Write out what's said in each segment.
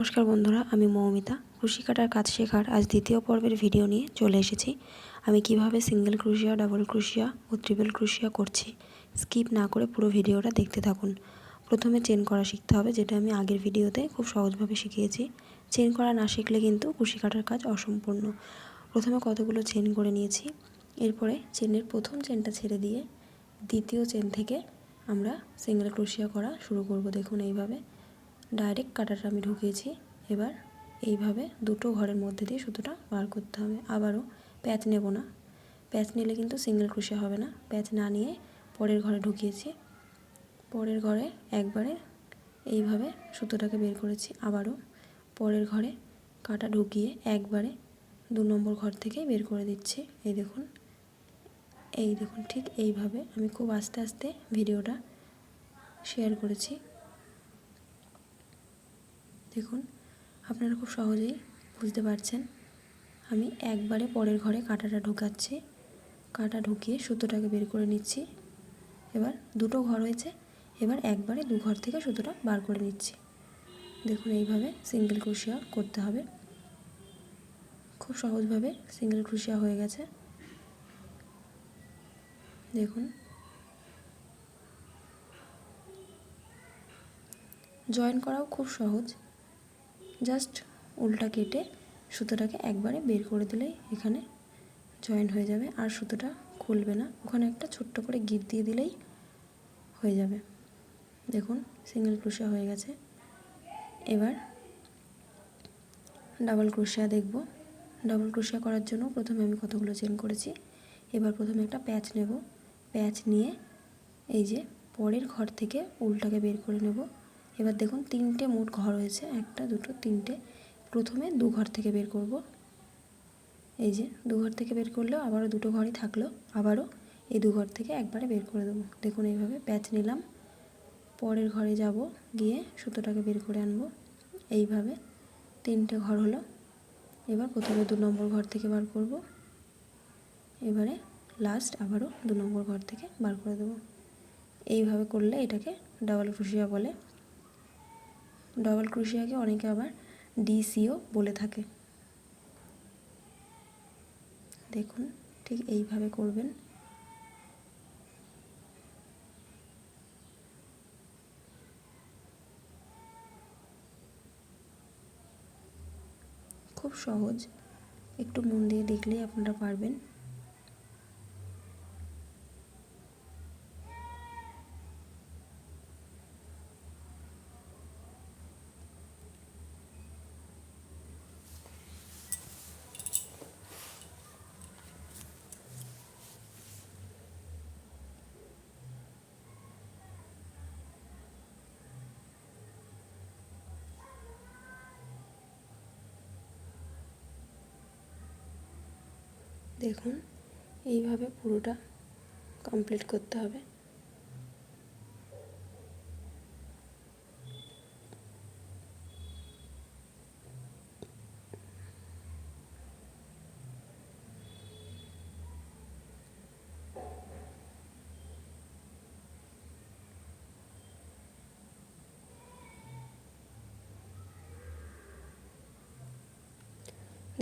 নমস্কার বন্ধুরা, আমি মৌমিতা। কুশি কাটার কাজ শেখার আজ দ্বিতীয় পর্বের ভিডিও নিয়ে চলে এসেছি। আমি কিভাবে সিঙ্গেল ক্রোশিয়া, ডাবল ক্রোশিয়া ও ট্রিপল ক্রোশিয়া করছি, স্কিপ না করে পুরো ভিডিওটা দেখতে থাকুন। প্রথমে চেন করা শিখতে হবে, যেটা আমি আগের ভিডিওতে খুব সহজভাবে শিখিয়েছি। চেন করা না শিখলে কিন্তু কুশি কাটার কাজ অসম্পূর্ণ। প্রথমে কতগুলো চেন করে নিয়েছি, এরপরে চেনের প্রথম চেনটা ছেড়ে দিয়ে দ্বিতীয় চেন থেকে আমরা সিঙ্গেল ক্রোশিয়া করা শুরু করব। দেখুন, এইভাবে ডাইরেক্ট কাটাটা আমি ঢুকিয়েছি। এবার এইভাবে দুটো ঘরের মধ্যে দিয়ে সুতোটা বার করতে হবে। আবারও প্যাচ নেব না, প্যাচ নিলে কিন্তু সিঙ্গেল ক্রোশিয়া হবে না। প্যাচ না নিয়ে পরের ঘরে ঢুকিয়েছি, পরের ঘরে একবারে এইভাবে সুতোটাকে বের করেছি। আবারও পরের ঘরে কাটা ঢুকিয়ে একবারে 2 নম্বর ঘর থেকে বের করে দিচ্ছি। এই দেখুন, ঠিক এইভাবে আমি খুব আস্তে আস্তে ভিডিওটা শেয়ার করেছি। দেখুন, আপনারা খুব সহজেই বুঝতে পারছেন। আমি একবারে পরের ঘরে কাটাটা ঢোকাচ্ছি, কাটা ঢুকিয়ে সুতোটাকে বের করে নিচ্ছি। এবার দুটো ঘর হয়েছে, এবার একবারে 2 ঘর থেকে সুতোটা বার করে নিচ্ছি। দেখুন, এইভাবে সিঙ্গেল ক্রোশিয়া করতে হবে। খুব সহজভাবে সিঙ্গেল ক্রোশিয়া হয়ে গেছে। দেখুন, জয়েন করাও খুব সহজ। জাস্ট উল্টা কেটে সুতোটাকে একবারে বের করে দিলেই এখানে জয়েন হয়ে যাবে, আর সুতোটা খুলবে না। ওখানে একটা ছোট্ট করে গিট দিয়ে দিলেই হয়ে যাবে। দেখুন, সিঙ্গেল ক্রোশিয়া হয়ে গেছে। এবার ডাবল ক্রোশিয়া দেখব। ডাবল ক্রোশিয়া করার জন্য প্রথমে আমি কতগুলো চেন করেছি। এবার প্রথমে একটা প্যাচ নেব, প্যাচ নিয়ে এই যে পরের ঘর থেকে উল্টাকে বের করে নেব। এবার দেখুন, 3টে মোট ঘর হয়েছে, 1 2 3টে। প্রথমে 2 ঘর থেকে বের করব। এই যে 2 ঘর থেকে বের করলেও আবারও 2টো ঘরই থাকলো, আবারও এই 2 ঘর থেকে একবারে বের করে দেবো। দেখুন, এইভাবে প্যাচ নিলাম, পরের ঘরে যাব, গিয়ে সুতোটাকে বের করে আনবো। এইভাবে 3টে ঘর হলো। এবার প্রথমে 2 নম্বর ঘর থেকে বার করব, এবারে লাস্ট আবারও 2 নম্বর ঘর থেকে বার করে দেবো। এইভাবে করলে এটাকে ডাবল ক্রোশিয়া বলে। ডাবল ক্রোশিয়াকে অনেকে আবার ডিসিও বলে থাকে। দেখুন, ঠিক এইভাবে করবেন। খুব সহজ, একটু মন দিয়ে দেখলেই আপনারা পারবেন। দেখুন, এইভাবে পুরোটা কমপ্লিট করতে হবে।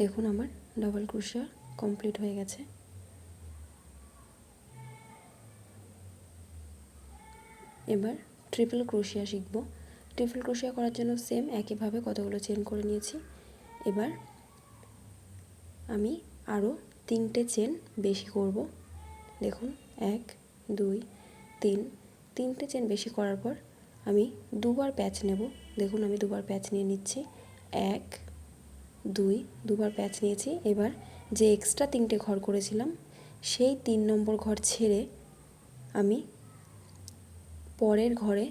দেখুন, আমার ডাবল ক্রোশিয়া কমপ্লিট হয়ে গেছে। এবার ট্রিপল ক্রোশিয়া শিখব। ট্রিপল ক্রোশিয়া করার জন্য সেম একইভাবে কতগুলো চেন করে নিয়েছি। এবার আমি আরও 3টে চেন বেশি করব। দেখুন, 1 2 3, 3টে চেন বেশি করার পর আমি দুবার প্যাচ নেব। দেখুন, আমি দুবার প্যাচ নিয়ে নিচ্ছি। 1 2, দুবার প্যাচ নিয়েছি। এবার যে এক্সট্রা 3টে ঘর করেছিলাম, সেই 3 নম্বর ঘর ছেড়ে আমি পরের ঘরে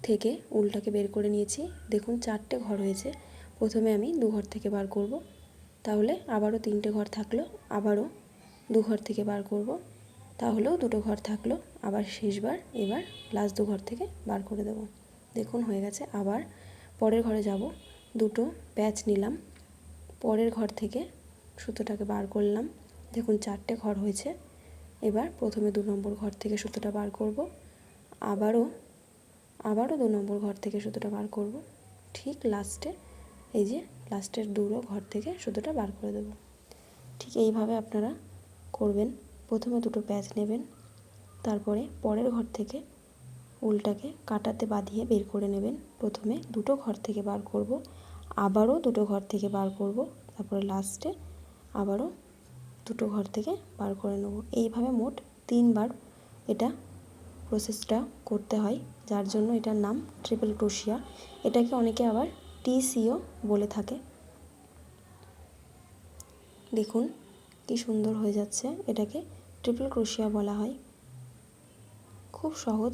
থেকে উল্টাকে বের করে নিয়েছি। দেখুন, 4টে ঘর হয়েছে। প্রথমে আমি 2 ঘর থেকে বার করব, তাহলে আবারও 3টে ঘর থাকলো, আবারও 2 ঘর থেকে বার করব, তাহলেও 2টো ঘর থাকলো, আবার শেষবার এবার লাস্ট 2 ঘর থেকে বার করে দেব। দেখুন, হয়ে গেছে। আবার পরের ঘরে যাব, 2টো প্যাচ নিলাম, পরের ঘর থেকে সুতোটাকে বার করলাম। দেখুন, 4টে ঘর হয়েছে। এবার প্রথমে 2 নম্বর ঘর থেকে সুতোটা বার করব, আবারও 2 নম্বর ঘর থেকে সুতোটা বার করব, ঠিক লাস্টে এই যে লাস্টের দুটো ঘর থেকে সুতোটা বার করে দেব। ঠিক এইভাবে আপনারা করবেন। প্রথমে দুটো প্যাচ নেবেন, তারপরে পরের ঘর থেকে উলটাকে কাঁটাতে বাঁধিয়ে বের করে নেবেন। প্রথমে দুটো ঘর থেকে বার করব, আবারও দুটো ঘর থেকে বার করব, তারপরে লাস্টে আবারও দুটো ঘর থেকে বার করে নেব। এইভাবে মোট 3বার এটা প্রসেসটা করতে হয়, যার জন্য এটার নাম ট্রিপল ক্রোশিয়া। এটাকে অনেকে আবার TCও বলে থাকে। দেখুন কি সুন্দর হয়ে যাচ্ছে, এটাকে ট্রিপল ক্রোশিয়া বলা হয়। খুব সহজ।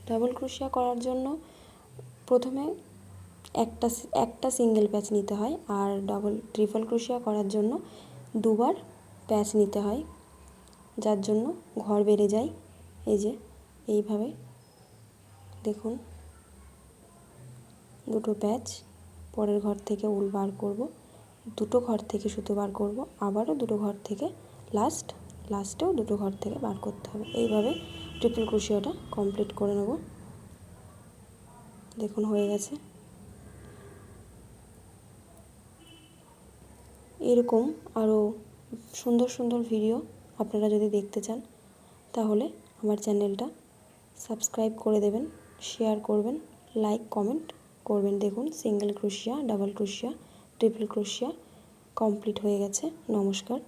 ডাবল ক্রোশিয়া করার জন্য প্রথমে একটা সিঙ্গেল প্যাচ নিতে হয়, আর ট্রিপল ক্রোশিয়া করার জন্য 2বার প্যাচ নিতে হয়, যার জন্য ঘর বেড়ে যায়। এই যে এইভাবে দেখুন, দুটো প্যাচ, পরের ঘর থেকে উল বার করব, দুটো ঘর থেকে সুতো বার করব, আবারও দুটো ঘর থেকে লাস্টেও দুটো ঘর থেকে বার করতে হবে। এইভাবে ট্রিপল ক্রোশিয়াটা কমপ্লিট করে নেব। দেখুন হয়ে গেছে। এরকম আরও সুন্দর সুন্দর ভিডিও আপনারা যদি দেখতে চান, তাহলে আমার চ্যানেলটা সাবস্ক্রাইব করে দেবেন, শেয়ার করবেন, লাইক কমেন্ট করবেন। দেখুন সিঙ্গেল ক্রোশিয়া, ডাবল ক্রোশিয়া, ট্রিপল ক্রোশিয়া কমপ্লিট হয়ে গেছে। নমস্কার।